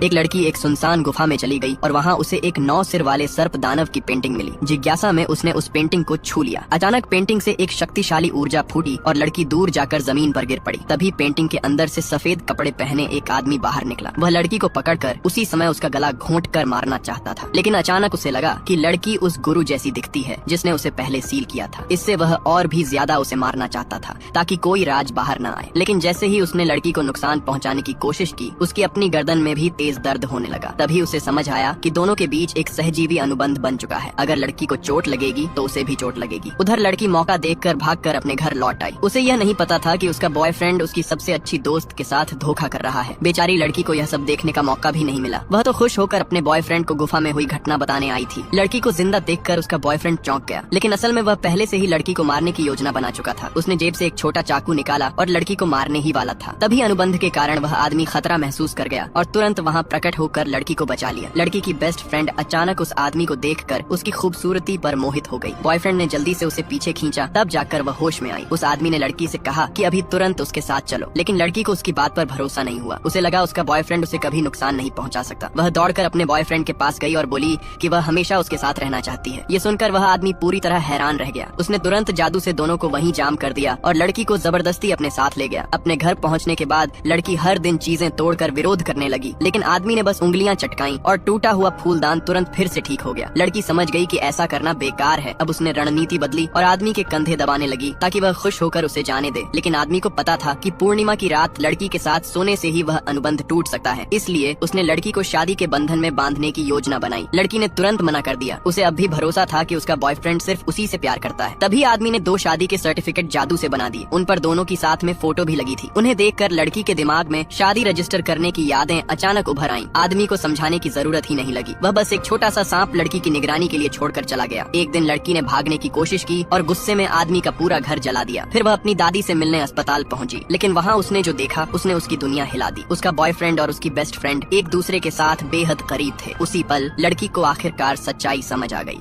एक लड़की एक सुनसान गुफा में चली गई और वहाँ उसे एक 9 सिर वाले सर्प दानव की पेंटिंग मिली। जिज्ञासा में उसने उस पेंटिंग को छू लिया। अचानक पेंटिंग से एक शक्तिशाली ऊर्जा फूटी और लड़की दूर जाकर जमीन पर गिर पड़ी। तभी पेंटिंग के अंदर से सफेद कपड़े पहने एक आदमी बाहर निकला। वह लड़की को पकड़कर उसी समय उसका गला घोंट कर मारना चाहता था, लेकिन अचानक उसे लगा कि लड़की उस गुरु जैसी दिखती है जिसने उसे पहले सील किया था। इससे वह और भी ज्यादा उसे मारना चाहता था ताकि कोई राज बाहर न आए। लेकिन जैसे ही उसने लड़की को नुकसान पहुंचाने की कोशिश की, उसकी अपनी गर्दन में भी तेज दर्द होने लगा। तभी उसे समझ आया कि दोनों के बीच एक सहजीवी अनुबंध बन चुका है। अगर लड़की को चोट लगेगी तो उसे भी चोट लगेगी। उधर लड़की मौका देखकर भागकर अपने घर लौट आई। उसे यह नहीं पता था कि उसका बॉयफ्रेंड उसकी सबसे अच्छी दोस्त के साथ धोखा कर रहा है। बेचारी लड़की को यह सब देखने का मौका भी नहीं मिला। वह तो खुश होकर अपने बॉयफ्रेंड को गुफा में हुई घटना बताने आई थी। लड़की को जिंदा देखकर उसका बॉयफ्रेंड चौंक गया, लेकिन असल में वह पहले से ही लड़की को मारने की योजना बना चुका था। उसने जेब से एक छोटा चाकू निकाला और लड़की को मारने ही वाला था। तभी अनुबंध के कारण वह आदमी खतरा महसूस कर गया और तुरंत वहाँ प्रकट होकर लड़की को बचा लिया। लड़की की बेस्ट फ्रेंड अचानक उस आदमी को देखकर उसकी खूबसूरती पर मोहित हो गई। बॉयफ्रेंड ने जल्दी से उसे पीछे खींचा, तब जाकर वह होश में आई। उस आदमी ने लड़की से कहा कि अभी तुरंत उसके साथ चलो, लेकिन लड़की को उसकी बात पर भरोसा नहीं हुआ। उसे लगा उसका बॉयफ्रेंड उसे कभी नुकसान नहीं पहुंचा सकता। वह दौड़कर अपने बॉयफ्रेंड के पास गई और बोली कि वह हमेशा उसके साथ रहना चाहती है। ये सुनकर वह आदमी पूरी तरह हैरान रह गया। उसने तुरंत जादू से दोनों को वहीं जाम कर दिया और लड़की को जबरदस्ती अपने साथ ले गया। अपने घर पहुंचने के बाद लड़की हर दिन चीजें तोड़कर विरोध करने लगी, लेकिन आदमी ने बस उंगलियां चटकाई और टूटा हुआ फूलदान तुरंत फिर से ठीक हो गया। लड़की समझ गई कि ऐसा करना बेकार है। अब उसने रणनीति बदली और आदमी के कंधे दबाने लगी ताकि वह खुश होकर उसे जाने दे। लेकिन आदमी को पता था कि पूर्णिमा की रात लड़की के साथ सोने से ही वह अनुबंध टूट सकता है, इसलिए उसने लड़की को शादी के बंधन में बांधने की योजना बनाई। लड़की ने तुरंत मना कर दिया। उसे अब भी भरोसा था कि उसका बॉयफ्रेंड सिर्फ उसी से प्यार करता है। तभी आदमी ने 2 शादी के सर्टिफिकेट जादू से बना दिए। उन पर दोनों की साथ में फोटो भी लगी थी। उन्हें देखकर लड़की के दिमाग में शादी रजिस्टर करने की यादें अचानक उभर आईं। आदमी को समझाने की जरूरत ही नहीं लगी। वह बस एक छोटा सा सांप लड़की की निगरानी के लिए छोड़कर चला गया। एक दिन लड़की ने भागने की कोशिश की और गुस्से में आदमी का पूरा घर जला दिया। फिर वह अपनी दादी से मिलने अस्पताल पहुंची, लेकिन वहाँ उसने जो देखा उसने उसकी दुनिया हिला दी। उसका बॉयफ्रेंड और उसकी बेस्ट फ्रेंड एक दूसरे के साथ बेहद करीब थे। उसी पल लड़की को आखिरकार सच्चाई समझ आ गई।